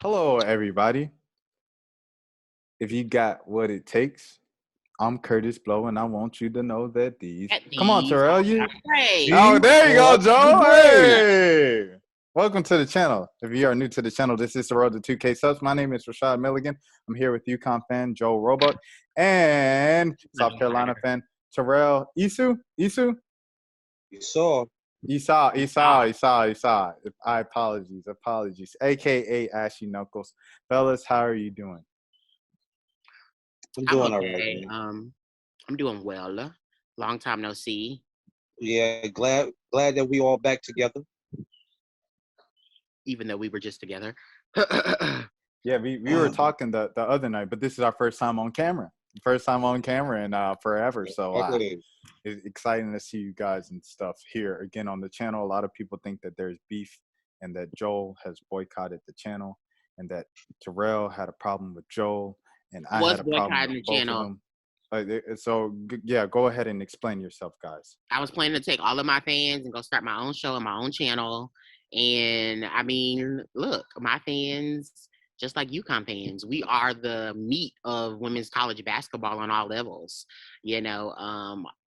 Hello, everybody. If you got what it takes, I'm Curtis Blow, and I want you to know that these. At Come on, these Terrell. are You. great. Oh, These there you go, are the Joe. great. Hey, welcome to the channel. If you are new to the channel, this is the road to 2K subs. My name is Rashad Milligan. I'm here with UConn fan Joe Roebuck and South Carolina fan Terrell Isu. You saw. Isa. Apologies. AKA Ashy Knuckles. Fellas, how are you doing? I'm I'm doing all right, okay. man. I'm doing well. Long time no see. Yeah, glad that we all back together. Even though we were just together. Yeah, we were talking the other night, but this is our first time on camera. First time on camera in forever. So it's exciting to see you guys and stuff here again on the channel. A lot of people think that there's beef and that Joel has boycotted the channel and that Terrell had a problem with Joel and I Was had a problem boycotting with the both of channel. them. So yeah, go ahead and explain yourself, guys. I was planning to take all of my fans and go start my own show and my own channel. And I mean, look, my fans, just like UConn fans, we are the meat of women's college basketball on all levels.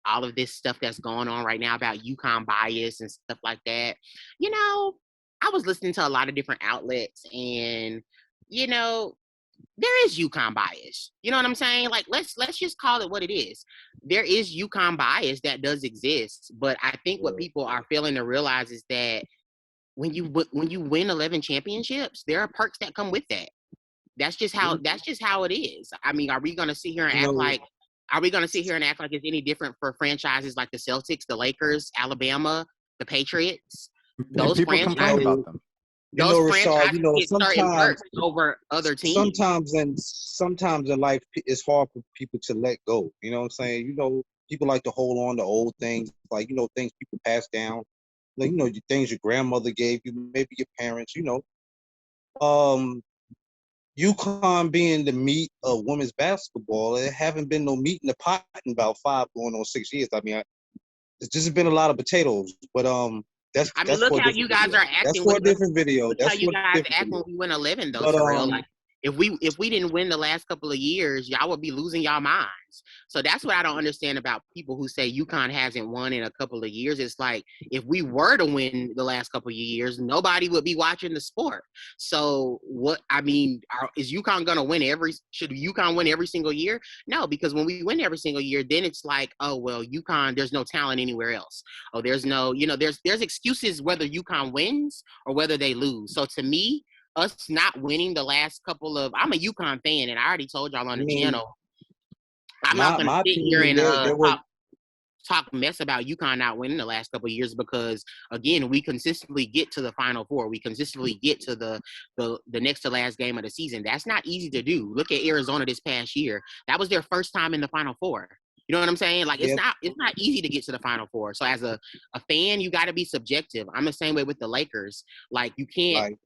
All of this stuff that's going on right now about UConn bias and stuff like that. I was listening to a lot of different outlets and, there is UConn bias. You know what I'm saying? Like let's just call it what it is. There is UConn bias that does exist, but I think what people are failing to realize is that when you win 11 championships, there are perks that come with that. That's just how it is. I mean, are we going to sit here and act like it's any different for franchises like the Celtics, the Lakers, Alabama, the Patriots? And Those people complain franchises about them. those Rashad, franchises get certain perks over other teams. Sometimes in life it's hard for people to let go. You know what I'm saying? People like to hold on to old things, like things people pass down, like things your grandmother gave you, maybe your parents. UConn being the meat of women's basketball, there haven't been no meat in the pot in about 6 years. I mean, it's just been a lot of potatoes, but that's look for how you guys are acting. That's for a different video. Look how you guys act when we win 11, though, but, Terrell. Like if we didn't win the last couple of years, y'all would be losing y'all minds. So that's what I don't understand about people who say UConn hasn't won in a couple of years. It's like if we were to win the last couple of years, nobody would be watching the sport. So is UConn gonna win should UConn win every single year? No, because when we win every single year, then it's like, oh well, UConn, there's no talent anywhere else. Oh, there's no, there's excuses whether UConn wins or whether they lose. So to me, us not winning the last couple of, I'm a UConn fan, and I already told y'all on the channel, I'm not going to sit here and talk mess about UConn not winning the last couple of years because, again, we consistently get to the Final Four. We consistently get to the next to last game of the season. That's not easy to do. Look at Arizona this past year. That was their first time in the Final Four. You know what I'm saying? Like, it's not easy to get to the Final Four. So as a fan, you got to be subjective. I'm the same way with the Lakers. Like, you can't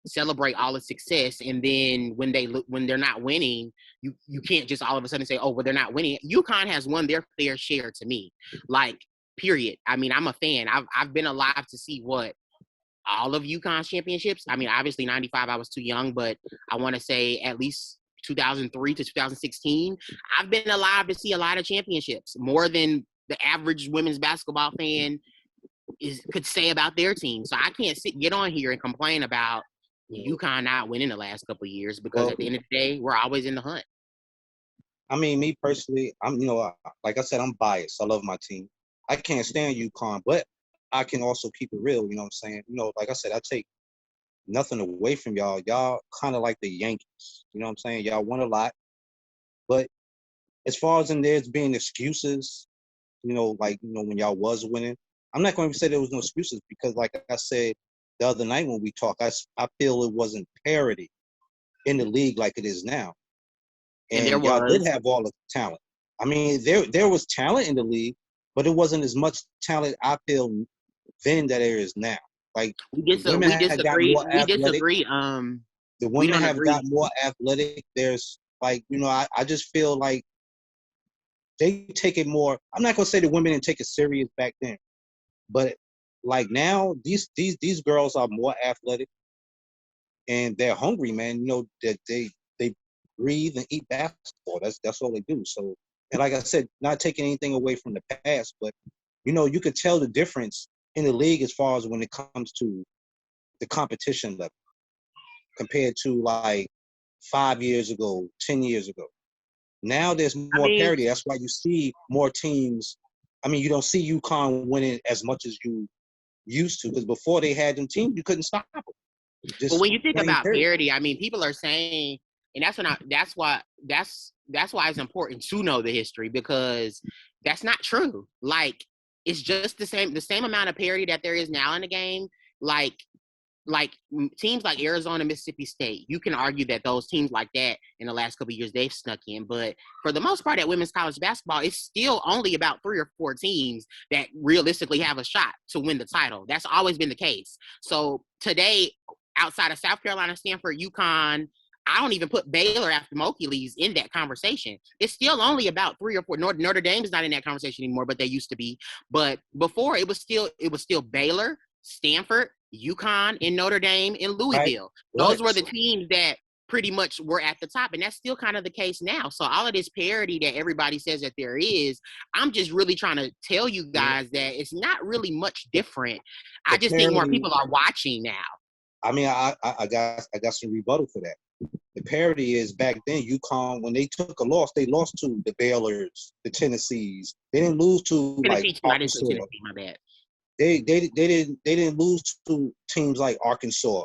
celebrate all the success, and then when they're not winning, you can't just all of a sudden say, oh, well, they're not winning. UConn has won their fair share to me. Like, period. I mean, I'm a fan. I've been alive to see all of UConn's championships. I mean, obviously 95, I was too young, but I want to say at least 2003 to 2016, I've been alive to see a lot of championships, more than the average women's basketball fan could say about their team. So I can't get on here and complain about UConn not winning the last couple of years because at the end of the day, we're always in the hunt. I mean, me personally, I'm like I said, I'm biased. I love my team. I can't stand UConn, but I can also keep it real. You know what I'm saying? Like I said, I take nothing away from y'all. Y'all kind of like the Yankees. You know what I'm saying? Y'all won a lot. But as far as in there's being excuses, when y'all was winning, I'm not going to say there was no excuses because, like I said the other night when we talked, I feel it wasn't parity in the league like it is now. And y'all did have all the talent. I mean, there was talent in the league, but it wasn't as much talent, I feel, then that there is now. Like we disagree. The women have got more athletic. There's I just feel like they take it more. I'm not gonna say the women didn't take it serious back then, but like now, these girls are more athletic. and they're hungry, man. You know that they breathe and eat basketball. That's all they do. So, and like I said, not taking anything away from the past, but you know, you could tell the difference in the league as far as when it comes to the competition level compared to like 5 years ago, 10 years ago. Now there's more parity. That's why you see more teams. I mean, you don't see UConn winning as much as you used to, because before they had them teams, you couldn't stop them. But when you think about parity, I mean, people are saying, and that's why it's important to know the history, because that's not true. Like, it's just the same amount of parity that there is now in the game. Like teams like Arizona, Mississippi State, you can argue that those teams like that in the last couple of years, they've snuck in. But for the most part, at women's college basketball, it's still only about 3 or 4 teams that realistically have a shot to win the title. That's always been the case. So today, outside of South Carolina, Stanford, UConn, I don't even put Baylor after Mokiles in that conversation. It's still only about 3 or 4. Notre Dame's not in that conversation anymore, but they used to be. But before, it was still Baylor, Stanford, UConn, and Notre Dame, and Louisville. Right. Those were the teams that pretty much were at the top, and that's still kind of the case now. So all of this parity that everybody says that there is, I'm just really trying to tell you guys that it's not really much different. I just think more people are watching now. I mean, I got some rebuttal for that. The parity is back then, UConn, when they took a loss, they lost to the Baylors, the Tennessees. They didn't lose to Tennessee, like Arkansas. Tennessee, my bad. They didn't lose to teams like Arkansas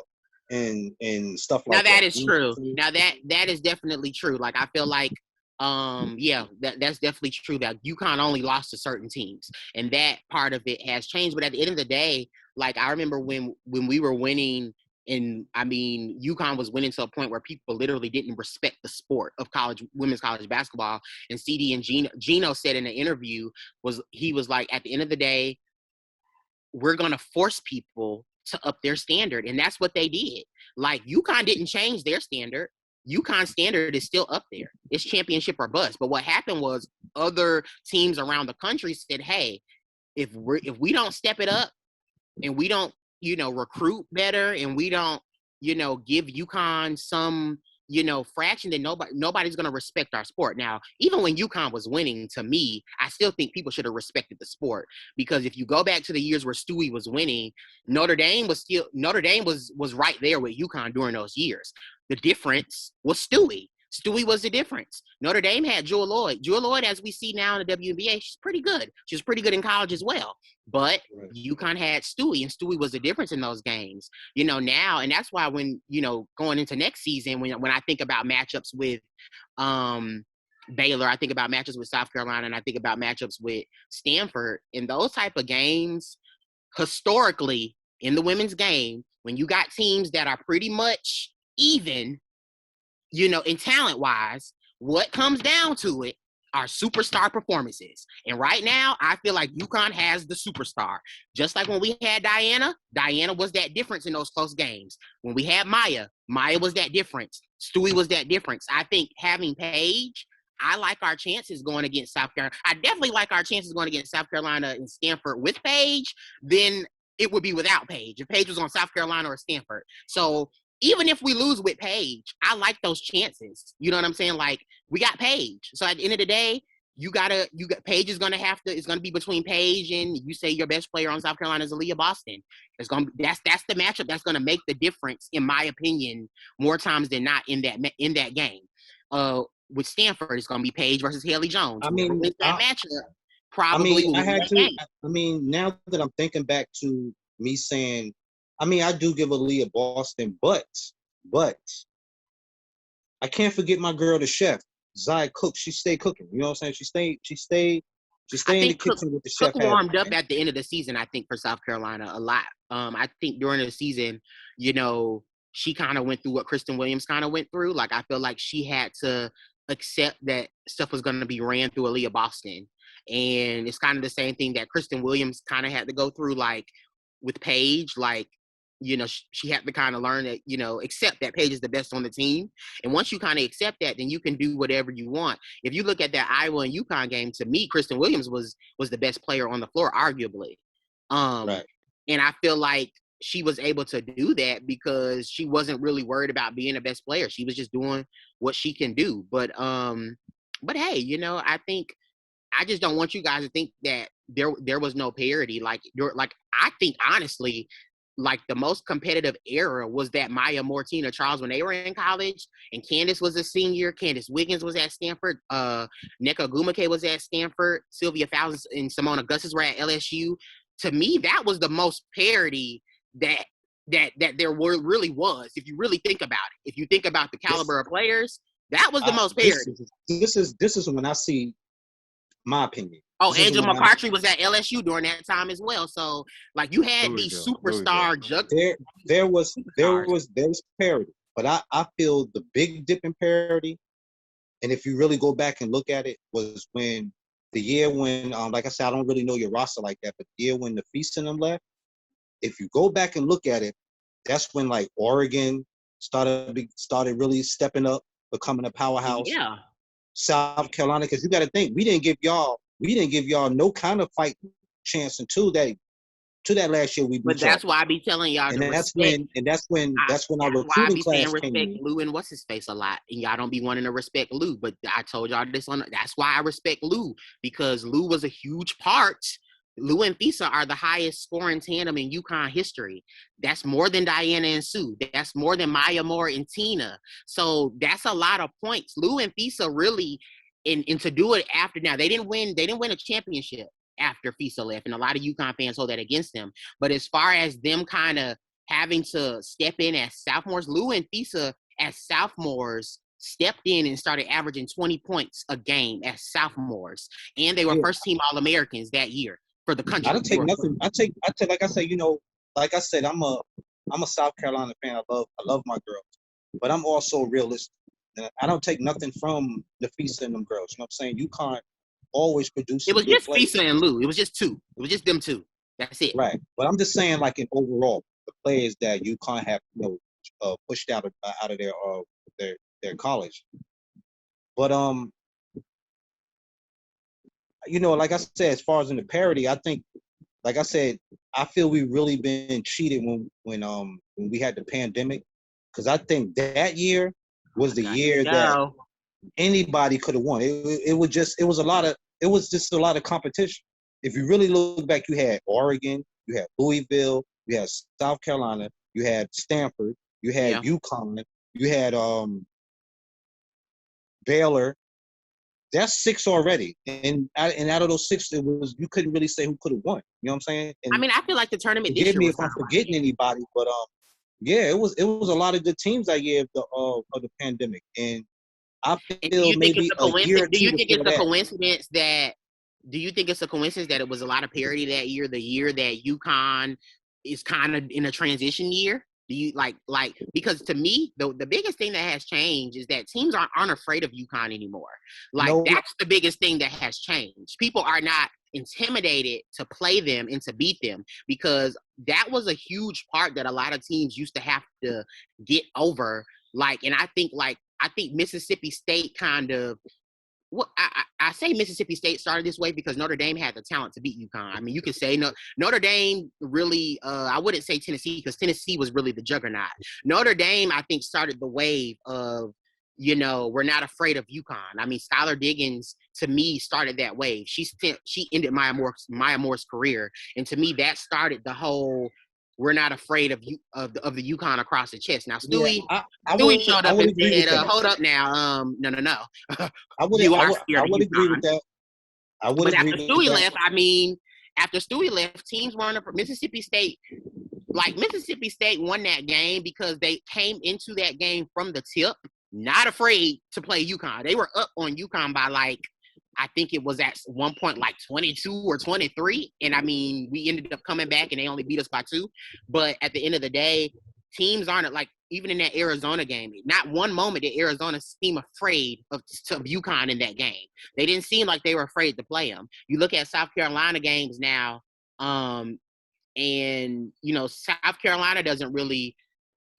and stuff like that. Now that is true. Now that is definitely true. Like, I feel like that's definitely true, that UConn only lost to certain teams, and that part of it has changed. But at the end of the day, like, I remember when we were winning, and I mean, UConn was winning to a point where people literally didn't respect the sport of women's college basketball. And CD and Gino said in an interview, he was like, at the end of the day, we're going to force people to up their standard. And that's what they did. Like, UConn didn't change their standard. UConn's standard is still up there. It's championship or bust. But what happened was other teams around the country said, hey, if we don't step it up and we don't, recruit better, and we don't, give UConn some, fraction, then nobody's going to respect our sport. Now, even when UConn was winning, to me, I still think people should have respected the sport, because if you go back to the years where Stewie was winning, Notre Dame was right there with UConn during those years. The difference was Stewie. Stewie was the difference. Notre Dame had Jewel Lloyd. Jewel Lloyd, as we see now in the WNBA, she's pretty good. She was pretty good in college as well. But UConn had Stewie, and Stewie was the difference in those games. Now, and that's why when, going into next season, when I think about matchups with Baylor, I think about matchups with South Carolina, and I think about matchups with Stanford, in those type of games, historically, in the women's game, when you got teams that are pretty much even, in talent-wise, what comes down to it are superstar performances. And right now, I feel like UConn has the superstar. Just like when we had Diana was that difference in those close games. When we had Maya was that difference. Stewie was that difference. I think having Paige, I like our chances going against South Carolina. I definitely like our chances going against South Carolina and Stanford with Paige than it would be without Paige, if Paige was on South Carolina or Stanford. So even if we lose with Paige, I like those chances. You know what I'm saying? Like, we got Paige. So at the end of the day, Paige is it's gonna be between Paige and, you say your best player on South Carolina is Aaliyah Boston. That's the matchup that's gonna make the difference, in my opinion, more times than not in that game. With Stanford, it's gonna be Paige versus Haley Jones. I mean, that matchup probably. Now that I'm thinking back to me saying, I do give Aaliyah Boston, but I can't forget my girl, the chef, Zaya Cook. She stayed cooking. You know what I'm saying? She stayed in the kitchen with the chef. Cook warmed up at the end of the season, I think, for South Carolina a lot. I think during the season, she kind of went through what Kristen Williams kind of went through. Like, I feel like she had to accept that stuff was going to be ran through Aaliyah Boston. And it's kind of the same thing that Kristen Williams kind of had to go through, like, with Paige. Like, she had to kind of learn that, accept that Paige is the best on the team. And once you kind of accept that, then you can do whatever you want. If you look at that Iowa and UConn game, to me, Kristen Williams was the best player on the floor, arguably. Right. And I feel like she was able to do that because she wasn't really worried about being the best player. She was just doing what she can do. But hey, you know, I think I just don't want you guys to think that there was no parity. Like I think honestly, like the most competitive era was that Maya Moore, Tina Charles when they were in college, and Candace was a senior. Candace Wiggins was at Stanford. Nneka Ogwumike was at Stanford. Sylvia Fowles and Simone Augustus were at LSU. To me, that was the most parity that there really was. If you really think about it, if you think about the caliber of players, that was the most parity. This is when I see my opinion. Oh, Angela McCarthy was at LSU during that time as well. So, like, you had these superstar there was parity, but I feel the big dip in parity, and if you really go back and look at it, was when the year when, like I said, I don't really know your roster like that, but the year when the Feast and them left. If you go back and look at it, that's when like Oregon started really stepping up, becoming a powerhouse. Yeah. South Carolina, because you got to think we didn't give y'all no kind of fight chance until that last year we beat. But that's why I be telling y'all to respect. That's when our recruiting class came in. Lou and what's his face a lot, and y'all don't be wanting to respect Lou. But I told y'all this that's why I respect Lou, because Lou was a huge part. Lou and Fisa are the highest scoring tandem in UConn history. That's more than Diana and Sue. That's more than Maya Moore and Tina. So that's a lot of points. Lou and Fisa really, and to do it after, now they didn't win a championship after Fisa left, and a lot of UConn fans hold that against them. But as far as them kind of having to step in as sophomores, Lou and Fisa as sophomores stepped in and started averaging 20 points a game as sophomores, and they were first team All-Americans that year for the country. I don't take nothing. I take like I say, you know, like I said, I'm a South Carolina fan. I love my girls, but I'm also realistic. I don't take nothing from the Fisa and them girls. You know what I'm saying? UConn always produces. It was just Fisa and Lou. It was just two. It was just them two. That's it. Right. But I'm just saying, like in overall, the players that UConn have, you know, pushed out of their college. But you know, like I said, as far as in the parity, I think, like I said, I feel we really been cheated when we had the pandemic, because I think that year was the year that anybody could have won. It was just a lot of competition. If you really look back, you had Oregon, you had Louisville, you had South Carolina, you had Stanford, you had UConn, you had Baylor. That's 6 already, and out of those 6, you couldn't really say who could have won. You know what I'm saying? And I mean, I feel like the tournament. Forgive me if I'm forgetting anybody, but yeah, it was a lot of good teams that year of the pandemic, and I feel maybe a year or two. Do you think it's a coincidence that? Do you think it's a coincidence that it was a lot of parity that year, the year that UConn is kind of in a transition year? Do you like because to me the biggest thing that has changed is that teams aren't afraid of UConn anymore. That's the biggest thing that has changed. People are not intimidated to play them and to beat them, because that was a huge part that a lot of teams used to have to get over. And I think Mississippi State kind of. Well, I say Mississippi State started this way because Notre Dame had the talent to beat UConn. I mean, you could say Notre Dame really, I wouldn't say Tennessee, because Tennessee was really the juggernaut. Notre Dame, I think, started the wave of, you know, we're not afraid of UConn. I mean, Skylar Diggins, to me, started that wave. She ended Maya Moore's career. And to me, that started the whole, we're not afraid of the UConn across the chest. Now, Stewie, Stewie showed up and said, hold up now. No. I would agree with that. But after Stewie left, I mean, after Stewie left, teams weren't Mississippi State. Mississippi State won that game because they came into that game from the tip, not afraid to play UConn. They were up on UConn by I think it was at one point 22 or 23. And I mean, we ended up coming back and they only beat us by 2. But at the end of the day, teams aren't even in that Arizona game, not one moment did Arizona seem afraid of UConn in that game. They didn't seem like they were afraid to play them. You look at South Carolina games now, and, you know, South Carolina doesn't really,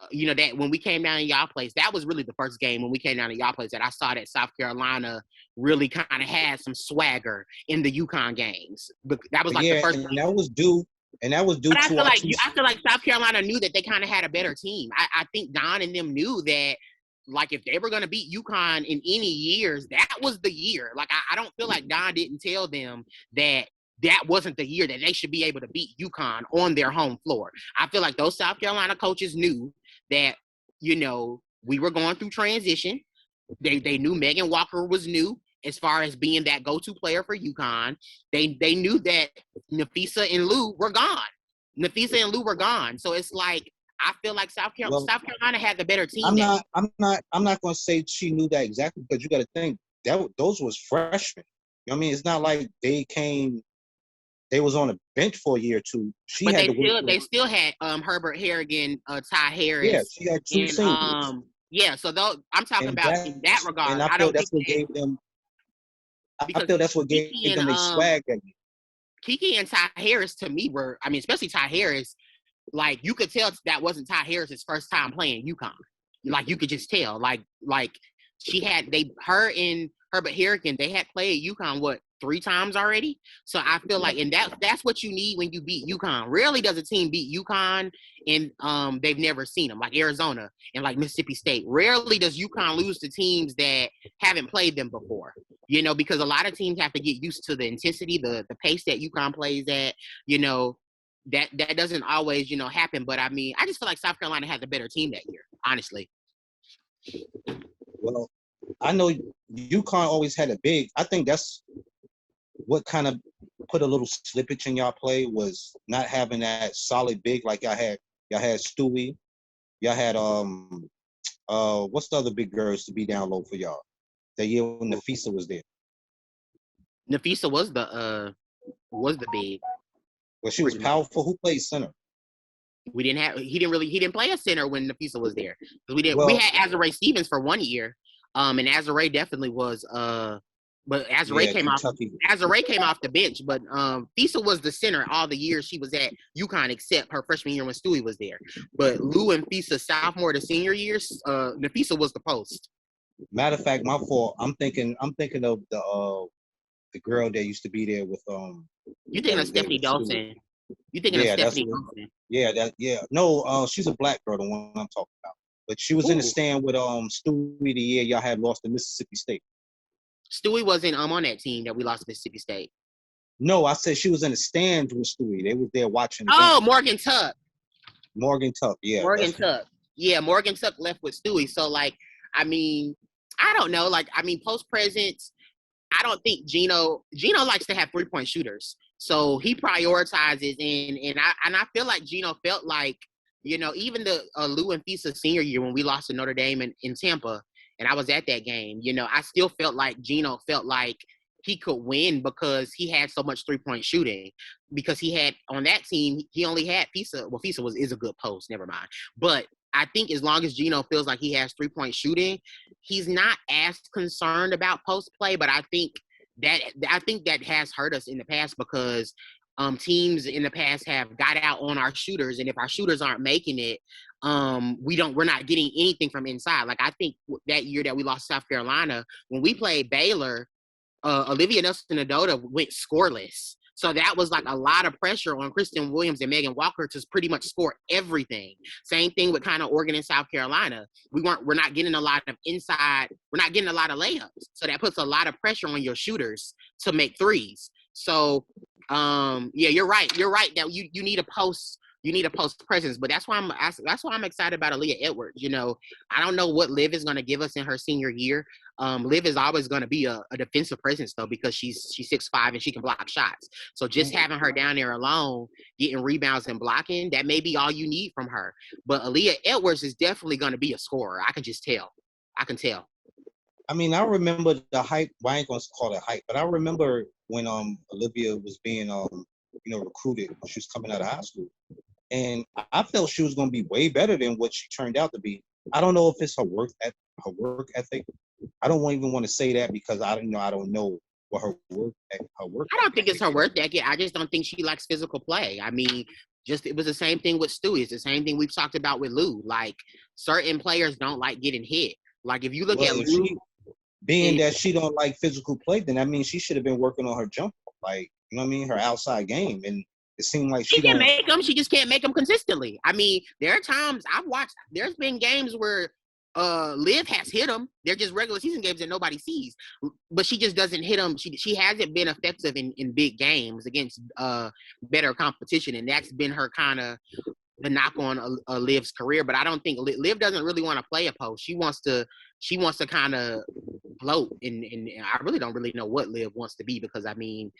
you know, that when we came down to y'all place, that was really the first game when we came down to y'all place that I saw that South Carolina really kind of had some swagger in the UConn games. But that was the first. And that was due And that was due But I to feel our like two. I feel like South Carolina knew that they kind of had a better team. I think Don and them knew that, like, if they were going to beat UConn in any years, that was the year. Like, I don't feel like Don didn't tell them that wasn't the year that they should be able to beat UConn on their home floor. I feel like those South Carolina coaches knew that, you know, we were going through transition. They knew Megan Walker was new as far as being that go-to player for UConn. They knew that Nafisa and Lou were gone. Nafisa and Lou were gone. So it's like, I feel like South Carolina had the better team. I'm not going to say she knew that exactly, because you got to think that those was freshmen. You know what I mean? It's not like they was on a bench for a year or two. They still had Herbert Harrigan, Ty Harris. Yeah, she had two seniors. Yeah, so I'm talking about in that regard. And I feel that's what gave them. I feel that's what gave them a swag that year. Kiki and Ty Harris, to me, were, I mean, especially Ty Harris, like, you could tell that wasn't Ty Harris's first time playing UConn. Like, you could just tell. Like her and Herbert Harrigan, they had played UConn, 3 times already? So I feel like, and that's what you need when you beat UConn. Rarely does a team beat UConn and they've never seen them, like Arizona and like Mississippi State. Rarely does UConn lose to teams that haven't played them before, you know, because a lot of teams have to get used to the intensity, the pace that UConn plays at, you know. That doesn't always, you know, happen. But I mean, I just feel like South Carolina had the better team that year, honestly. Well, I know UConn always had a big. I think that's what kind of put a little slippage in y'all play, was not having that solid big like y'all had. Y'all had Stewie. Y'all had what's the other big girls to be down low for y'all? That year when Nafisa was there. Nafisa was the big. Well, she was powerful. Who played center? He didn't play a center when Nafisa was there. We had Azare Stevens for 1 year. And Azare definitely was but Azare came off the bench, but Fisa was the center all the years she was at UConn except her freshman year when Stewie was there. But Lou and Fisa sophomore to senior years, Nafisa was the post. Matter of fact, my fault. I'm thinking of the girl that used to be there with You thinking of Stephanie Dawson? You thinking of Stephanie Dawson? No, she's a black girl, the one I'm talking about. But she was in the stand with Stewie the year y'all had lost to Mississippi State. Stewie wasn't on that team that we lost to Mississippi State. No, I said she was in the stand with Stewie. They was there watching. Morgan Tuck. Morgan Tuck, yeah. Morgan Tuck. Yeah, Morgan Tuck left with Stewie. So, like, I mean, I don't know. Like, I mean, post-presence, I don't think Gino likes to have 3-point shooters. So he prioritizes, and I feel like Gino felt like, you know, even the Lou and Fisa senior year when we lost to Notre Dame in Tampa, and I was at that game, you know, I still felt like Gino felt like he could win because he had so much 3-point shooting. Because he had, on that team, he only had Fisa. Well, Fisa is a good post, never mind. But I think as long as Gino feels like he has 3-point shooting, he's not as concerned about post play. But I think that has hurt us in the past because teams in the past have got out on our shooters, and if our shooters aren't making it, we're not getting anything from inside. Like, I think that year that we lost South Carolina, when we played Baylor, Olivia Nelson-Adota went scoreless. So that was like a lot of pressure on Kristen Williams and Megan Walker to pretty much score everything. Same thing with kind of Oregon and South Carolina. We're not getting a lot of inside. We're not getting a lot of layups. So that puts a lot of pressure on your shooters to make threes. So yeah, you're right. You're right that you need a post. You need a post presence, but that's why I'm excited about Aaliyah Edwards. You know, I don't know what Liv is going to give us in her senior year. Liv is always going to be a defensive presence though, because she's 6'5" and she can block shots. So just having her down there alone, getting rebounds and blocking, that may be all you need from her. But Aaliyah Edwards is definitely going to be a scorer. I can just tell. I can tell. I mean, I remember the hype. Well, I ain't going to call it hype, but I remember when Olivia was being recruited when she was coming out of high school. And I felt she was going to be way better than what she turned out to be. I don't know if it's her work ethic. I don't even want to say that because I don't know what her work. I don't think it's her work ethic. I just don't think she likes physical play. I mean, it was the same thing with Stewie. It's the same thing we've talked about with Lou. Like, certain players don't like getting hit. Like, if you look at Lou, that she don't like physical play, then that means she should have been working on her jump, like, you know what I mean, her outside game. And It seemed like she can make them. She just can't make them consistently. I mean, there are times I've watched. There's been games where Liv has hit them. They're just regular season games that nobody sees, but she just doesn't hit them. She hasn't been effective in big games against better competition, and that's been her kind of the knock on Liv's career. But I don't think Liv doesn't really want to play a post. She wants to kind of float, and I really don't really know what Liv wants to be, because I mean,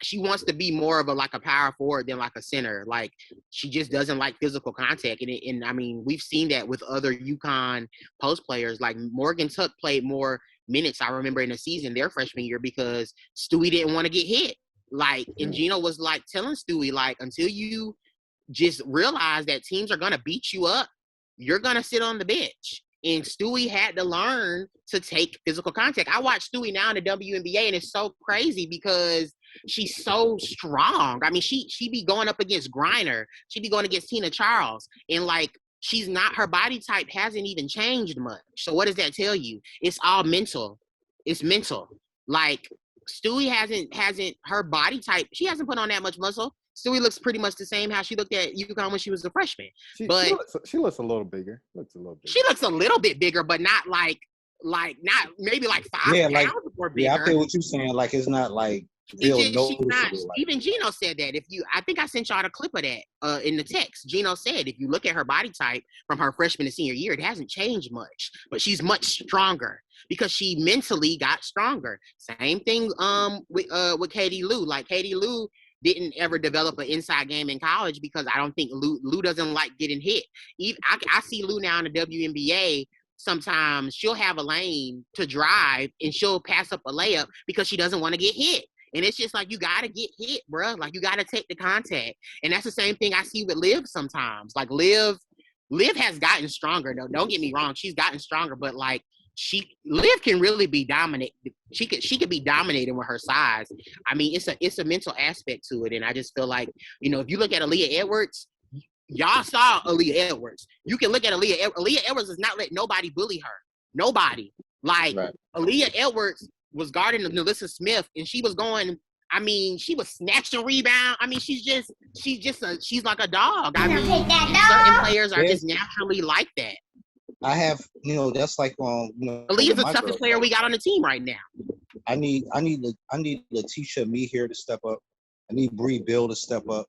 she wants to be more of a power forward than like a center. Like, she just doesn't like physical contact, and I mean, we've seen that with other UConn post players. Like Morgan Tuck played more minutes, I remember, in the season their freshman year, because Stewie didn't want to get hit. Like, and Gino was like telling Stewie, like, until you just realize that teams are gonna beat you up, you're gonna sit on the bench. And Stewie had to learn to take physical contact. I watch Stewie now in the WNBA, and it's so crazy because she's so strong. I mean, she be going up against Griner. She be going against Tina Charles. And, like, she's not, her body type hasn't even changed much. So what does that tell you? It's all mental. It's mental. Like, Stewie hasn't, her body type, she hasn't put on that much muscle. Stewie looks pretty much the same how she looked at UConn when she was a freshman. She looks a little bigger. She looks a little bit bigger, but not like not maybe like 5 pounds or bigger. Yeah, I feel what you're saying. Like, it's not like real noticeable. Even Gino said that. I think I sent y'all a clip of that in the text. Gino said if you look at her body type from her freshman to senior year, it hasn't changed much, but she's much stronger because she mentally got stronger. Same thing with Katie Lou. Like, Katie Lou didn't ever develop an inside game in college because I don't think Lou doesn't like getting hit. I see Lou now in the WNBA. Sometimes she'll have a lane to drive and she'll pass up a layup because she doesn't want to get hit. And it's just like, you got to get hit, bro. Like, you got to take the contact. And that's the same thing I see with Liv sometimes. Like, Liv has gotten stronger. No, don't get me wrong. She's gotten stronger, but like, Liv can really be dominant. She could be dominating with her size. I mean, it's a mental aspect to it. And I just feel like, you know, if you look at Aaliyah Edwards, y'all saw Aaliyah Edwards. You can look at Aaliyah Edwards does not let nobody bully her. Nobody. Like, right. Aaliyah Edwards was guarding Nalissa Smith, and she was going, I mean, she was snatching rebound. I mean, she's like a dog. I mean, certain players are just naturally like that. I have, you know, that's like Aaliyah's the toughest player we got on the team right now. I need Letitia Me here to step up. I need Bree Bill to step up.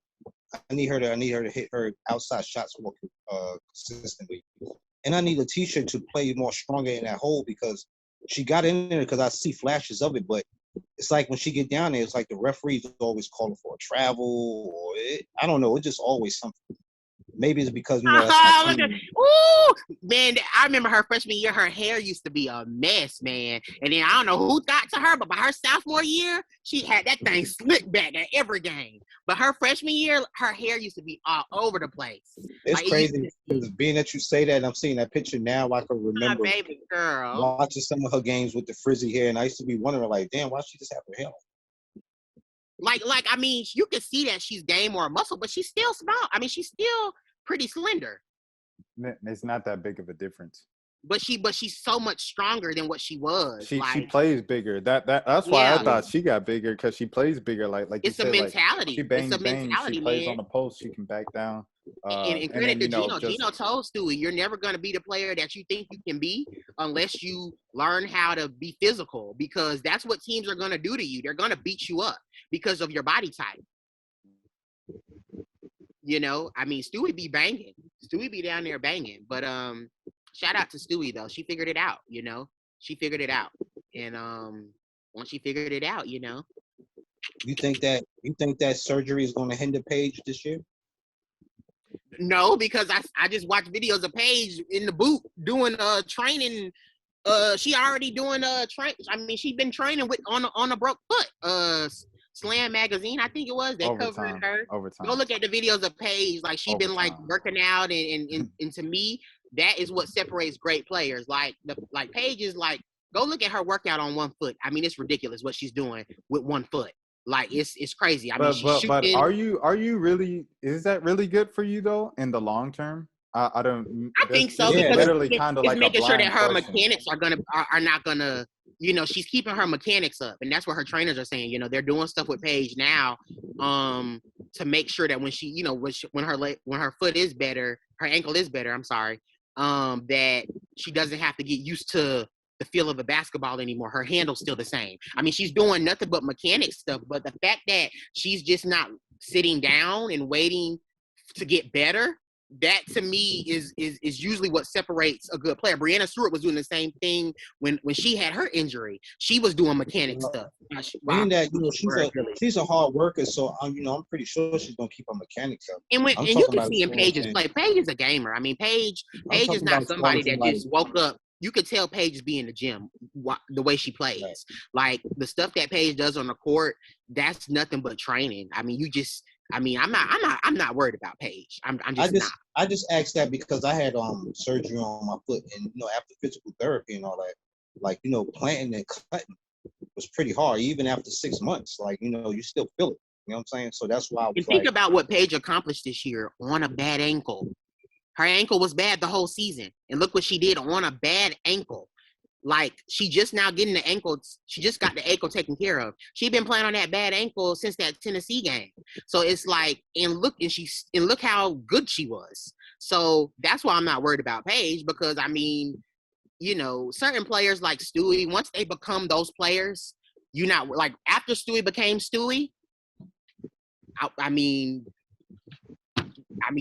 I need her to hit her outside shots more consistently. And I need Letitia to play more stronger in that hole, because she got in there, because I see flashes of it, but it's like when she get down there, it's like the referee's always calling for a travel, or I don't know, it's just always something. Maybe it's because, you know, man, I remember her freshman year, her hair used to be a mess, man. And then I don't know who got to her, but by her sophomore year, she had that thing slicked back at every game. But her freshman year, her hair used to be all over the place. It's like, crazy, because being that you say that, and I'm seeing that picture now, I can remember baby girl watching some of her games with the frizzy hair, and I used to be wondering, like, damn, why she just have her hair on? Like, I mean, you can see that she's gained more muscle, but she's still small. I mean, she's still pretty slender. It's not that big of a difference. But she's so much stronger than what she was. She plays bigger. That's why I thought she got bigger, because she plays bigger. Like it's a mentality. She bangs, she plays on the post. She can back down. And credit to Gino. Gino told Stewie, you're never going to be the player that you think you can be unless you learn how to be physical, because that's what teams are going to do to you. They're going to beat you up because of your body type. You know, I mean, Stewie be banging. Stewie be down there banging. But shout out to Stewie, though. She figured it out, you know. She figured it out. And once she figured it out, you know. You think that surgery is going to hinder Paige this year? No, because I just watched videos of Paige in the boot doing training. She already doing train. I mean, she's been training with on a broke foot. Slam magazine, I think it was. They covered her. Overtime. Go look at the videos of Paige. Like, she's been like working out, and to me, that is what separates great players. Like Paige is like, go look at her workout on one foot. I mean, it's ridiculous what she's doing with one foot. Like, it's crazy. I mean, she's shooting. But are you really? Is that really good for you though in the long term? I don't. I think so, because literally kind of like making sure that her mechanics are not gonna you know, she's keeping her mechanics up, and that's what her trainers are saying. You know, they're doing stuff with Paige now, to make sure that when she, you know, when her foot is better, her ankle is better. I'm sorry, that she doesn't have to get used to the feel of a basketball anymore. Her handle's still the same. I mean, she's doing nothing but mechanic stuff, but the fact that she's just not sitting down and waiting to get better, that to me is usually what separates a good player. Brianna Stewart was doing the same thing when she had her injury. She was doing mechanic stuff. Being that, you know, she's a hard worker, so you know, I'm pretty sure she's gonna keep her mechanics up. And you can see in Paige's play, Paige is a gamer. I mean, Paige is not somebody that just woke up. You could tell Paige is being in the gym, the way she plays. Right. Like the stuff that Paige does on the court, that's nothing but training. I mean, I'm not worried about Paige. I'm just not. I just asked that because I had surgery on my foot, and you know, after physical therapy and all that, like, you know, planting and cutting was pretty hard. Even after 6 months, like, you know, you still feel it. You know what I'm saying? So that's why I was think about what Paige accomplished this year on a bad ankle. Her ankle was bad the whole season, and look what she did on a bad ankle. Like, she just now getting the ankle. She just got the ankle taken care of. She'd been playing on that bad ankle since that Tennessee game. So it's like, and look how good she was. So that's why I'm not worried about Paige, because I mean, you know, certain players like Stewie, once they become those players, you're not like, after Stewie became Stewie. I mean, I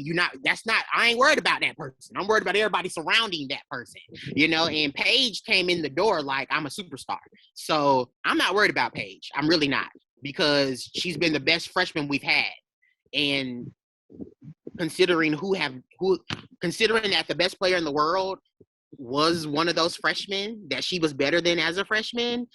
ain't worried about that person. I'm worried about everybody surrounding that person, you know, and Paige came in the door like, I'm a superstar. So I'm not worried about Paige. I'm really not, because she's been the best freshman we've had. And considering that the best player in the world was one of those freshmen that she was better than as a freshman,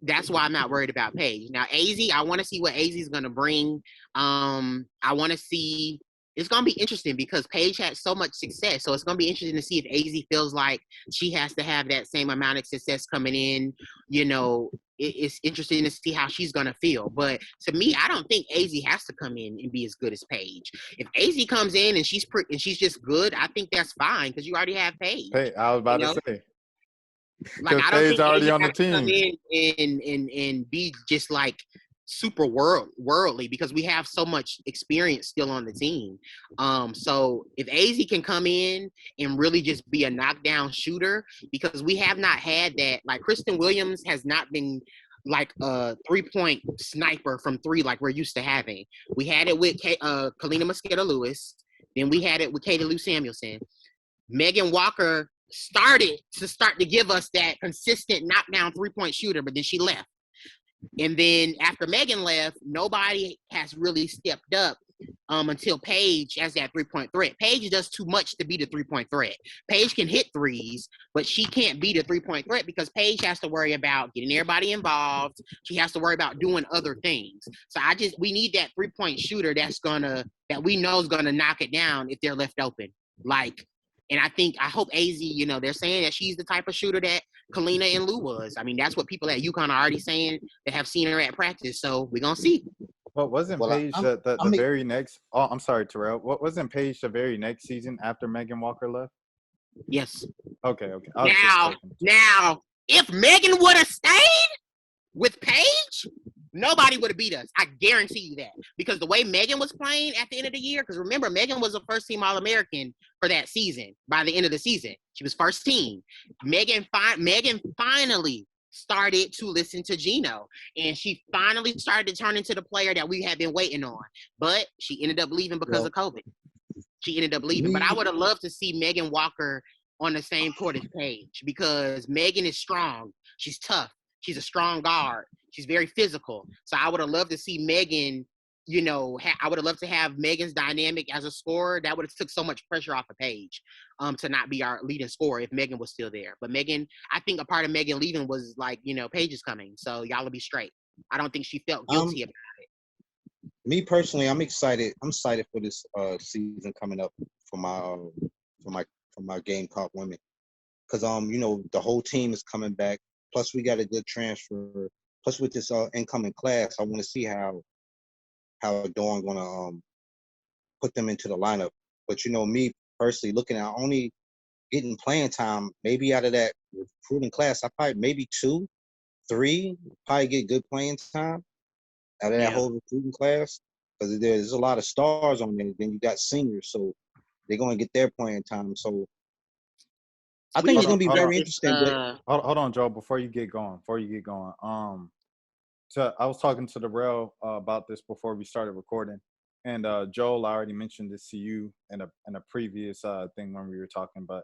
that's why I'm not worried about Paige. Now, AZ, I want to see what AZ is going to bring. I want to see. It's going to be interesting because Paige had so much success. So it's going to be interesting to see if AZ feels like she has to have that same amount of success coming in. You know, it's interesting to see how she's going to feel. But to me, I don't think AZ has to come in and be as good as Paige. If AZ comes in and she's just good, I think that's fine, because you already have Paige. Hey, I was about to say. Like, I don't think already on the team. Come in and be just like super worldly, because we have so much experience still on the team. So if AZ can come in and really just be a knockdown shooter, because we have not had that. Like, Kristen Williams has not been like a 3-point sniper from three like we're used to having. We had it with Kalina Mosqueda-Lewis. Then we had it with Katie Lou Samuelson. Megan Walker started to give us that consistent knockdown 3-point shooter, but then she left. And then after Megan left, nobody has really stepped up until Paige as that 3-point threat. Paige does too much to be the 3-point threat. Paige can hit threes, but she can't be the 3-point threat because Paige has to worry about getting everybody involved. She has to worry about doing other things. So we need that 3-point shooter that we know is gonna knock it down if they're left open. Like, and I hope AZ, you know, they're saying that she's the type of shooter that Kalina and Lou was. I mean, that's what people at UConn are already saying that have seen her at practice. So we're going to see. Well, wasn't Paige the very next – oh, I'm sorry, Terrell. Wasn't Paige the very next season after Megan Walker left? Yes. Okay. Now, if Megan would have stayed with Paige, nobody would have beat us. I guarantee you that. Because the way Megan was playing at the end of the year, because remember, Megan was a first-team All-American for that season. By the end of the season, she was first team. Megan finally started to listen to Gino, and she finally started to turn into the player that we had been waiting on. But she ended up leaving because of COVID. She ended up leaving. But I would have loved to see Megan Walker on the same court as Paige, because Megan is strong. She's tough. She's a strong guard. She's very physical. So I would have loved to see Megan, you know, I would have loved to have Megan's dynamic as a scorer. That would have took so much pressure off of Paige to not be our leading scorer if Megan was still there. But Megan, I think a part of Megan leaving was like, you know, Paige is coming. So y'all will be straight. I don't think she felt guilty about it. Me personally, I'm excited. I'm excited for this season coming up for my Gamecock women. Because, you know, the whole team is coming back. Plus, we got a good transfer. Plus, with this incoming class, I want to see how Dawn gonna put them into the lineup. But you know, me personally, looking at only getting playing time, maybe out of that recruiting class, I probably maybe 2 3 probably get good playing time out of that whole recruiting class, because there's a lot of stars on there. Then you got seniors, so they're going to get their playing time. So I think it's going to be very interesting. Hold on, Joe. Before you get going, so I was talking to Terrell about this before we started recording, and Joel, I already mentioned this to you in a previous thing when we were talking. But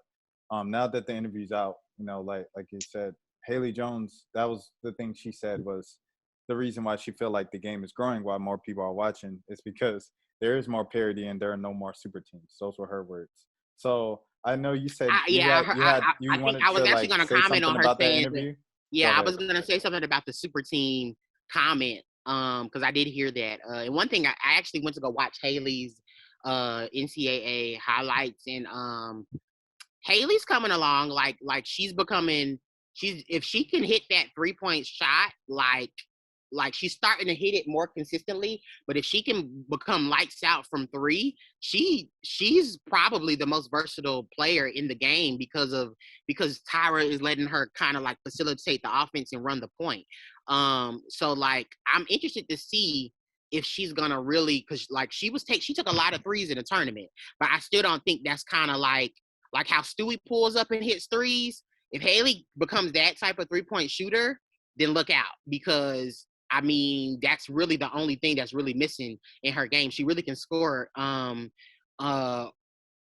now that the interview's out, like you said, Haley Jones, that was the thing she said was the reason why she feel like the game is growing, why more people are watching, is because there is more parity and there are no more super teams. Those were her words. So I know you said I was actually going to comment on her about saying that interview. I was going to say something about the super team comment because I did hear that. And one thing I actually went to go watch Haley's NCAA highlights, and Haley's coming along like she's becoming. If she can hit that 3-point shot, like she's starting to hit it more consistently. But if she can become lights out from 3, she's probably the most versatile player in the game because Tyra is letting her kind of like facilitate the offense and run the point. So like I'm interested to see if she's gonna really, because like she took a lot of threes in the tournament, but I still don't think that's kind of like how Stewie pulls up and hits threes. If Haley becomes that type of 3-point shooter, then look out, because I mean, that's really the only thing that's really missing in her game. She really can score in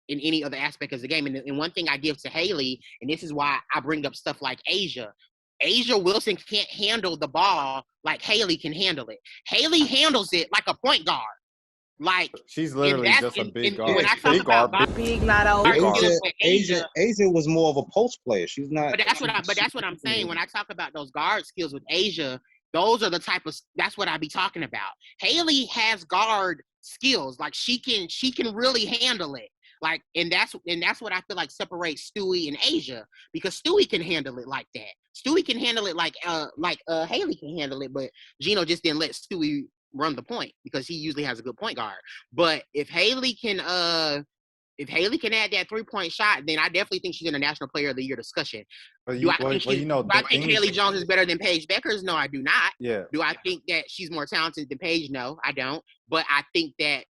any other aspect of the game. And one thing I give to Haley, and this is why I bring up stuff like Asia Wilson can't handle the ball like Haley can handle it. Haley handles it like a point guard. Like she's literally just a big guard. When I talk about big, not old. Asia was more of a post player. She's not. But that's what I'm saying. When I talk about those guard skills with Asia, those are the type of. That's what I be talking about. Haley has guard skills. Like she can really handle it. Like, and that's what I feel like separates Stewie and Asia, because Stewie can handle it like that. Stewie can handle it like Haley can handle it, but Gino just didn't let Stewie run the point because he usually has a good point guard. But if Haley can add that 3-point shot, then I definitely think she's in the National Player of the Year discussion. Do I think Haley Jones is better than Paige Beckers? No, I do not. Yeah. Do I think that she's more talented than Paige? No, I don't. But I think that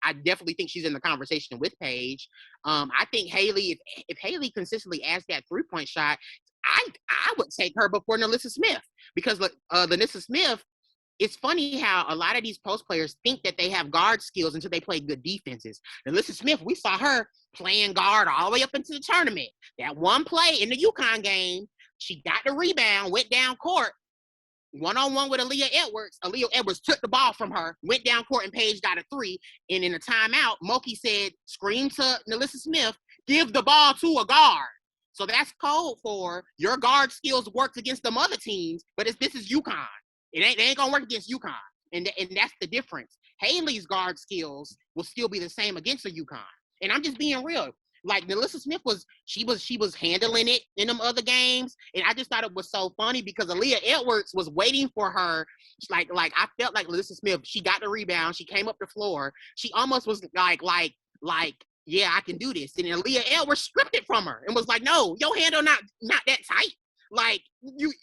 I definitely think she's in the conversation with Paige. I think Haley, if Haley consistently adds that 3-point shot, I would take her before Nalissa Smith, because Nalissa Smith, it's funny how a lot of these post players think that they have guard skills until they play good defenses. Nalissa Smith, we saw her playing guard all the way up into the tournament. That one play in the UConn game, she got the rebound, went down court, one-on-one with Aaliyah Edwards. Aaliyah Edwards took the ball from her, went down court, and Paige got a 3. And in a timeout, Moki said, scream to Nalissa Smith, give the ball to a guard. So that's code for your guard skills worked against them other teams, but this is UConn. They ain't going to work against UConn. And that's the difference. Haley's guard skills will still be the same against a UConn. And I'm just being real. Like Nalissa Smith was handling it in them other games, and I just thought it was so funny because Aaliyah Edwards was waiting for her. Like I felt like Nalissa Smith, she got the rebound, she came up the floor, she almost was like, yeah, I can do this, and then Aaliyah Edwards stripped it from her and was like, no, your handle not that tight. You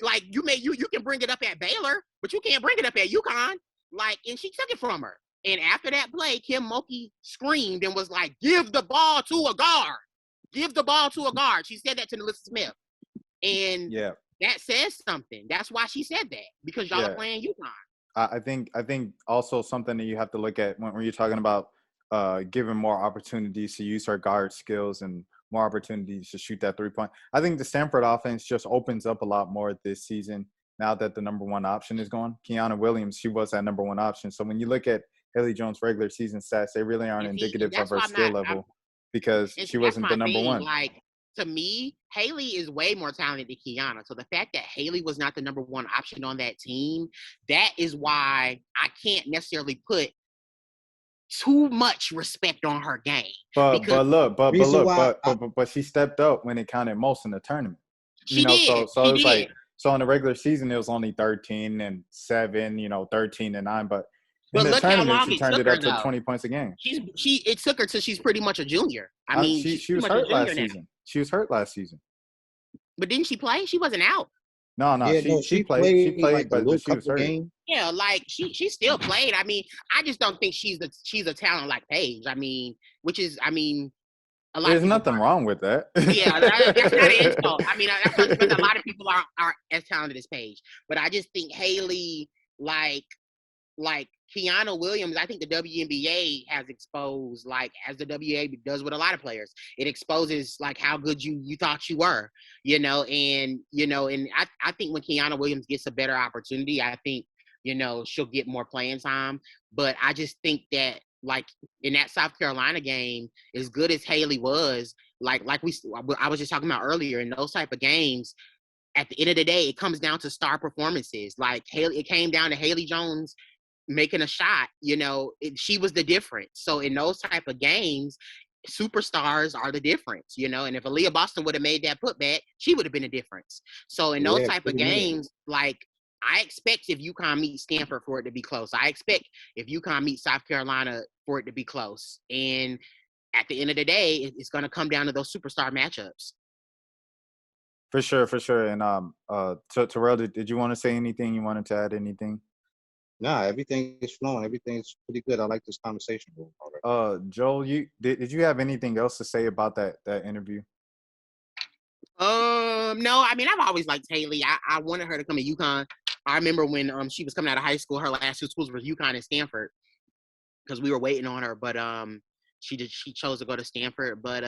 can bring it up at Baylor, but you can't bring it up at UConn. And she took it from her. And after that play, Kim Mulkey screamed and was like, give the ball to a guard. Give the ball to a guard. She said that to Nalissa Smith. And that says something. That's why she said that, because y'all are playing UConn. I think also something that you have to look at when you're talking about giving more opportunities to use her guard skills and more opportunities to shoot that 3-point. I think the Stanford offense just opens up a lot more this season now that the number 1 option is gone. Kiana Williams, she was that number 1 option. So when you look at Haley Jones' regular season stats, they really aren't indicative of her skill level because she wasn't the number 1. Like, to me, Haley is way more talented than Kiana. So the fact that Haley was not the number 1 option on that team, that is why I can't necessarily put too much respect on her game. But she stepped up when it counted most in the tournament. She did. So it was like, so in the regular season it was only 13-7, 13-9, but in the tournament she turned it up to 20 points a game. It took her till she's pretty much a junior. I mean, she was hurt last season. She was hurt last season. But didn't she play? She wasn't out. No, Yeah, no, she she played. She played like played, a little but she was couple hurt. games. Yeah, like she still played. I mean, I just don't think she's a talent like Paige. I mean, a lot of There's people nothing wrong with that. yeah, that's not an insult. I mean, that's not because a lot of people are as talented as Paige. But I just think Haley, like Kiana Williams, I think the WNBA has exposed, like as the WNBA does with a lot of players, it exposes like how good you thought you were, and I think when Kiana Williams gets a better opportunity, I think she'll get more playing time. But I just think that like in that South Carolina game, as good as Haley was, I was just talking about earlier, in those type of games, at the end of the day, it comes down to star performances. Like it came down to Haley Jones making a shot. She was the difference. So in those type of games, superstars are the difference. And if Aaliyah Boston would have made that putback, she would have been a difference. So in those type of games, like I expect if UConn meets Stanford for it to be close. I expect if UConn meets South Carolina for it to be close. And at the end of the day, it's going to come down to those superstar matchups. For sure. And Terrell, did you want to say anything? You wanted to add anything? Nah, everything is flowing. Everything's pretty good. I like this conversation. Joel, did you have anything else to say about that interview? No, I mean, I've always liked Haley. I wanted her to come to UConn. I remember when she was coming out of high school, her last two schools were UConn and Stanford, because we were waiting on her, but she chose to go to Stanford. But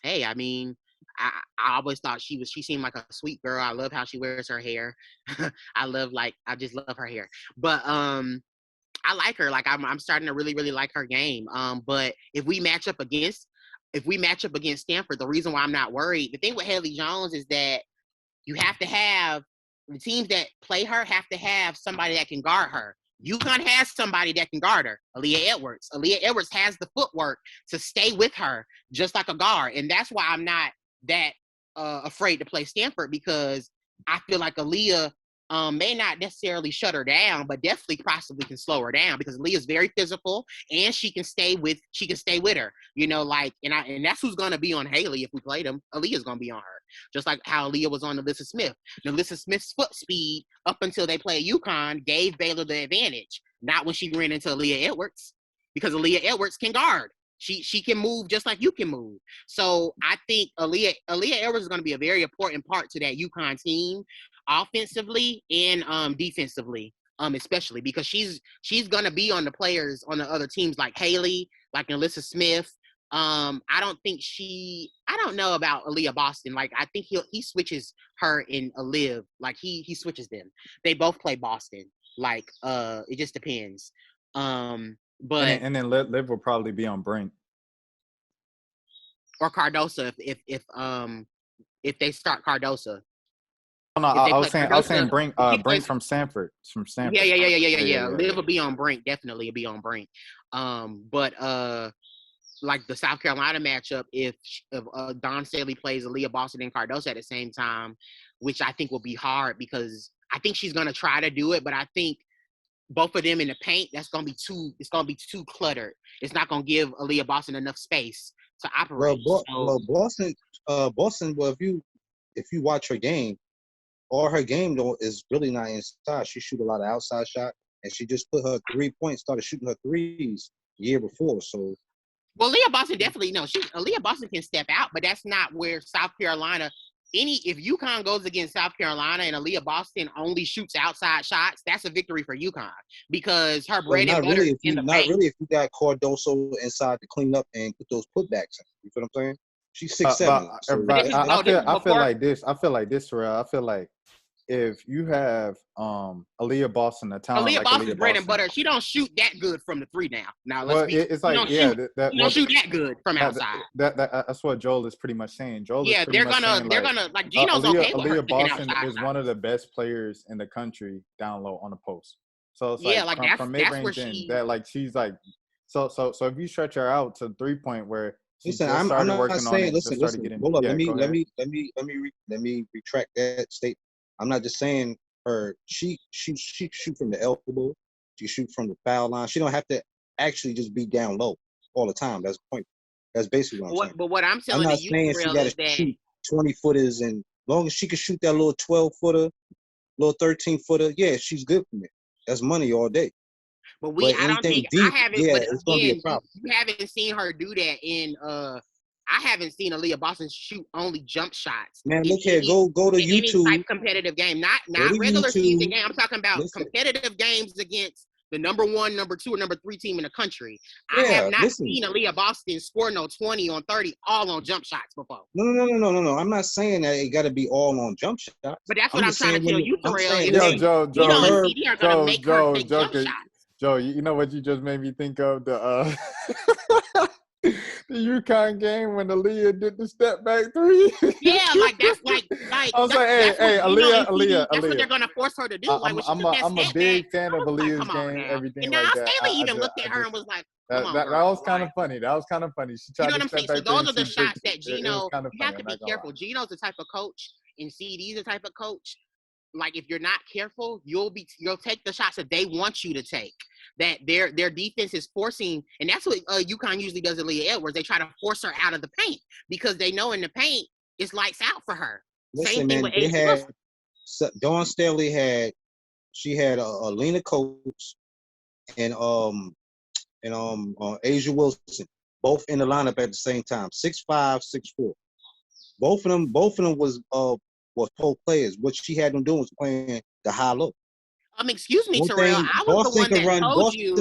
hey, I mean, I always thought she seemed like a sweet girl. I love how she wears her hair. I just love her hair. But I like her. Like I'm starting to really, really like her game. But if we match up against Stanford, the reason why I'm not worried, the thing with Haley Jones is that you have to have the teams that play her have to have somebody that can guard her. UConn has somebody that can guard her, Aaliyah Edwards. Aaliyah Edwards has the footwork to stay with her just like a guard. And that's why I'm not that afraid to play Stanford, because I feel like Aaliyah may not necessarily shut her down, but definitely possibly can slow her down, because Aaliyah's very physical and she can stay with her. And that's who's gonna be on Haley if we play them. Aaliyah's gonna be on her. Just like how Aaliyah was on Alyssa Smith. Alyssa Smith's foot speed up until they played UConn gave Baylor the advantage. Not when she ran into Aaliyah Edwards, because Aaliyah Edwards can guard. She can move just like you can move. So I think Aaliyah Edwards is going to be a very important part to that UConn team, offensively and defensively, especially because she's going to be on the players on the other teams like Haley, like Alyssa Smith. I don't know about Aaliyah Boston. Like I think he switches her and Liv. Like he switches them. They both play Boston. Like it just depends. But and then Liv will probably be on Brink or Cardosa if they start Cardosa. Oh, no, I was saying Brink from Stanford. Yeah. Liv will be on Brink. Definitely will be on Brink. But like the South Carolina matchup, if Dawn Staley plays Aaliyah Boston and Cardosa at the same time, which I think will be hard, because I think she's gonna try to do it, but I think both of them in the paint, it's gonna be too cluttered. It's not gonna give Aaliyah Boston enough space to operate. Boston. Well, if you watch her game, all her game though is really not inside. She shoot a lot of outside shot, and she just put her 3 points, started shooting her threes the year before. So, well, Aaliyah Boston definitely Aaliyah Boston can step out, but that's not where South Carolina. If UConn goes against South Carolina and Aaliyah Boston only shoots outside shots, that's a victory for UConn, because her bread and butter is in the paint. Not really if you got Cardoso inside to clean up and put those putbacks in. You feel what I'm saying? She's 6'7". I feel like this, Terrell. I feel like if you have Aaliyah Boston, a talent Aaliyah like Boston's Aaliyah bread Boston, and butter, she don't shoot that good from the three now. It's like she don't shoot that good from outside. That's what Joel is pretty much saying. They're gonna like Gino's okay with her Aaliyah Boston is one of the best players in the country down low on the post. So it's from mid range in that, like she's like so if you stretch her out to 3-point where I'm not working saying, on it, listen, hold up, let me retract that statement. I'm not just saying her. She shoot from the elbow. She shoot from the foul line. She don't have to actually just be down low all the time. That's the point. That's basically what I'm saying. But what I'm telling you, she got to shoot 20-footers and Long as she can shoot that little 12-footer, little 13-footer, yeah, she's good for me. That's money all day. But I don't anything think deep, I haven't. yeah, But it's gonna be a again, problem. you haven't seen her do that in. I haven't seen Aaliyah Boston shoot only jump shots. Man, look here, go to any YouTube. type competitive game, not regular season game. I'm talking about competitive games against the number 1, number 2, or number 3 team in the country. I have not seen Aaliyah Boston score no 20 on 30 all on jump shots before. No. I'm not saying that it got to be all on jump shots. But that's what I'm trying to tell you, Terrell. Joe, CD are gonna make her take jump shots. Joe, you know what you just made me think of? The the UConn game when Aaliyah did the step back 3. Yeah, like that's like I was like, hey, Aaliyah. That's what they're gonna force her to do. I'm a big fan of Aaliyah's game, everything like that. Staley even looked at her and was like, that was kind of funny. That was kind of funny. She tried to step back. So those are the shots that Gino. You have to be careful. Lie. Gino's the type of coach, and CD's the type of coach. Like if you're not careful, you'll take the shots that they want you to take. That their defense is forcing, and that's what UConn usually does at Leah Edwards. They try to force her out of the paint because they know in the paint it's lights out for her. Listen, man, they had Dawn Staley had Alina Coates and Asia Wilson, both in the lineup at the same time, 6'5", 6'4". Both of them was pole players. What she had them doing was playing the high-low. Excuse me, Terrell. I was the one that told you.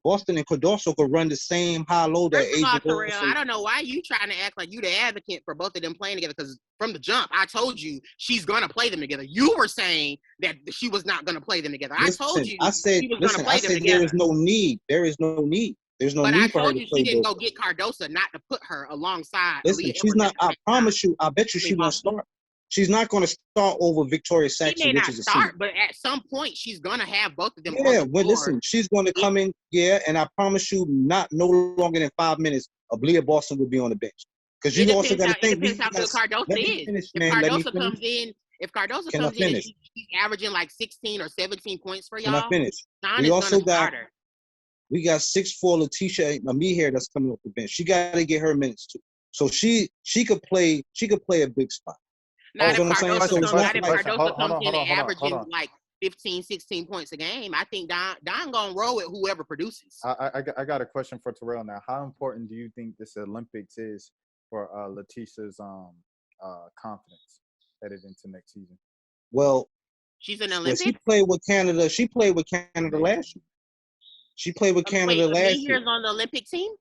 Boston and Cardoso could run the same high-low that Asia Terrell, I don't know why you trying to act like you the advocate for both of them playing together, because from the jump, I told you she's going to play them together. You were saying that she was not going to play them together. I told you she was going to play them together. There is no need. There's no need for her to play. But I told you she didn't go get Cardoso not to put her alongside. Listen, she's not. I promise you. I bet you she won't start. She's not going to start over Victoria Saxon, which is a senior. But at some point, she's going to have both of them. Yeah, well, listen, she's going to come in, and I promise you, no longer than 5 minutes, Aaliyah Boston will be on the bench. Because you also got to think. It depends how good Cardoso is. If Cardoso comes in, he's averaging like 16 or 17 points for y'all. Can I finish? We also got 6'4" Letitia Amir that's coming off the bench. She got to get her minutes too. So she could play. She could play a big spot. Not if Cardoso comes in and averaging like 15, 16 points a game. I think Don gonna roll with whoever produces. I got a question for Terrell now. How important do you think this Olympics is for Letitia's confidence headed into next season? Well, she's an Olympic. She played with Canada. She played with Canada last year. She played with Canada last year. On the Olympic team.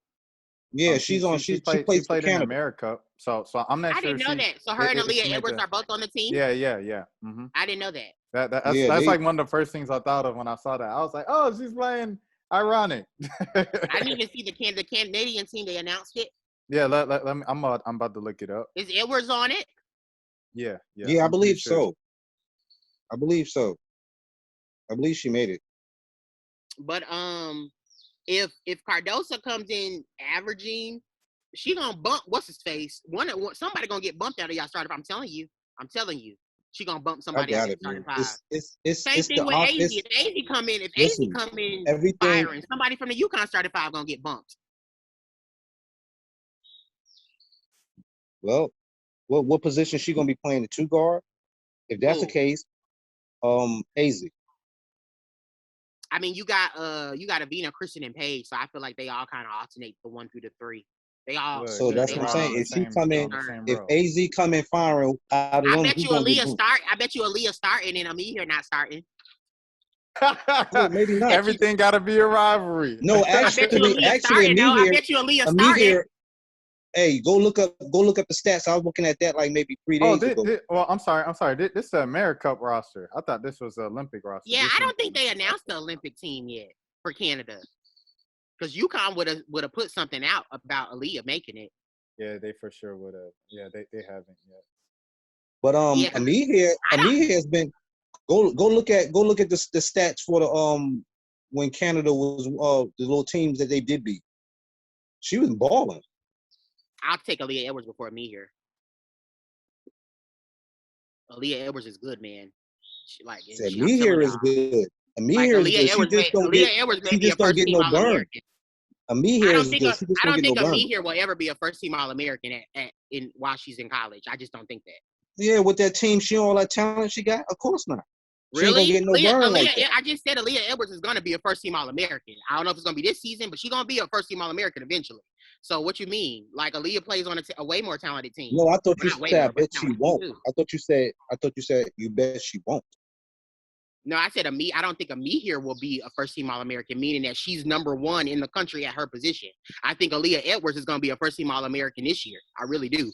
Yeah, she played in America. So I'm not sure. I didn't know that. So her and Aaliyah Edwards are both on the team? Yeah. Mm-hmm. I didn't know that. That's like one of the first things I thought of when I saw that. I was like, oh, she's playing ironic. I didn't even see the Canadian team. They announced it. Yeah, let me, I'm about to look it up. Is Edwards on it? Yeah. Yeah, I believe so. I believe she made it. But if Cardoso comes in averaging, she gonna bump what's his face. Somebody gonna get bumped out of y'all starting. I'm telling you, she gonna bump somebody out of starting five. Same thing with AZ. If AZ come in, firing, somebody from the UConn starting five gonna get bumped. Well, what position she gonna be playing? The 2 guard? If that's the case, AZ. I mean, you got Avina, Christian, and Paige, so I feel like they all kind of alternate the 1 through the 3. They all. So that's what I'm saying. If she come in, if AZ come in firing, I bet you Aaliyah start. I bet you Aaliyah starting and Amir not starting. Oh, maybe not. Everything got to be a rivalry. No, actually, I bet you Aaliyah starting. Hey, go look up the stats. I was looking at that like maybe 3 days ago. Well, I'm sorry. This is the America Cup roster. I thought this was the Olympic roster. Yeah, I don't think they announced the Olympic team yet for Canada, because UConn would have put something out about Aaliyah making it. Yeah, they for sure would have. Yeah, they haven't yet. But Amir has been. Go look at the stats for the when Canada was the little teams that they did beat. She was balling. I'll take Aaliyah Edwards before me here. Aaliyah Edwards is good, man. Amir is good. Amir is good. She just don't get no burn. Amir is good. I don't think Amir will ever be a first-team All-American while she's in college. I just don't think that. Yeah, with that team, she all that talent she got. Of course not. She ain't gonna Really? get no burn like that. I just said Aaliyah Edwards is gonna be a first team All-American. I don't know if it's gonna be this season, but she's gonna be a first team All-American eventually. So what you mean? Like Aaliyah plays on a way more talented team. No, I thought you Not way said I more, but bet she talented won't. team too. I thought you said you bet she won't. No, I said I don't think Ami here will be a first team All-American, meaning that she's number one in the country at her position. I think Aaliyah Edwards is gonna be a first team All-American this year. I really do.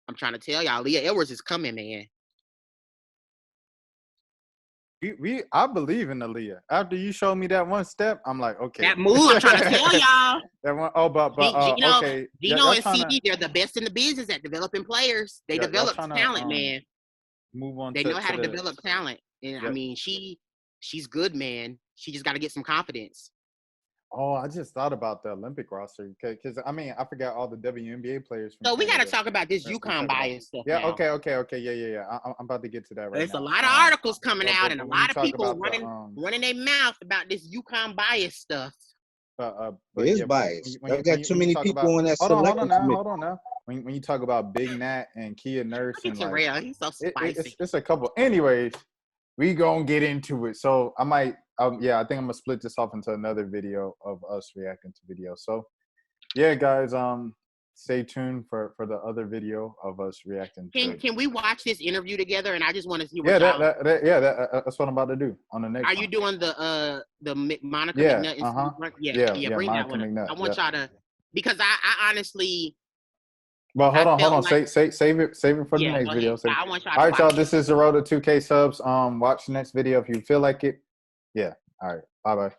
I'm trying to tell y'all, Aaliyah Edwards is coming, man. I believe in Aaliyah. After you showed me that one step, I'm like, okay. That move, I'm trying to tell y'all. That one, Gino, okay. Gino and CD, they're the best in the business at developing players. They develop talent, man. Move on. They know how to develop talent, and I mean, she's good, man. She just got to get some confidence. Oh, I just thought about the Olympic roster because I mean I forgot all the WNBA players. So we got to talk about this UConn bias stuff. Yeah. Now. Okay. Yeah. I'm about to get to that right now. There's a lot of articles coming out, and a lot of people running their mouth about this UConn bias stuff. It is biased. I've got too many people on that selection committee. Hold on now. When you talk about Big Nat and Kia Nurse and Terrell, like, he's so spicy. It's a couple. Anyways, we gonna get into it. So I might, I think I'm gonna split this off into another video of us reacting to videos. So yeah, guys, stay tuned for the other video of us reacting. Can we watch this interview together? And I just want to see. What that's what I'm about to do on the next. Are you doing the Monica McNutt? Yeah, bring that one. McNutt, I want y'all to, because I honestly. Well, hold on. Like, save it for the next video. I want y'all all right, y'all. This is the road to 2K subs. Watch the next video if you feel like it. Yeah. All right. Bye.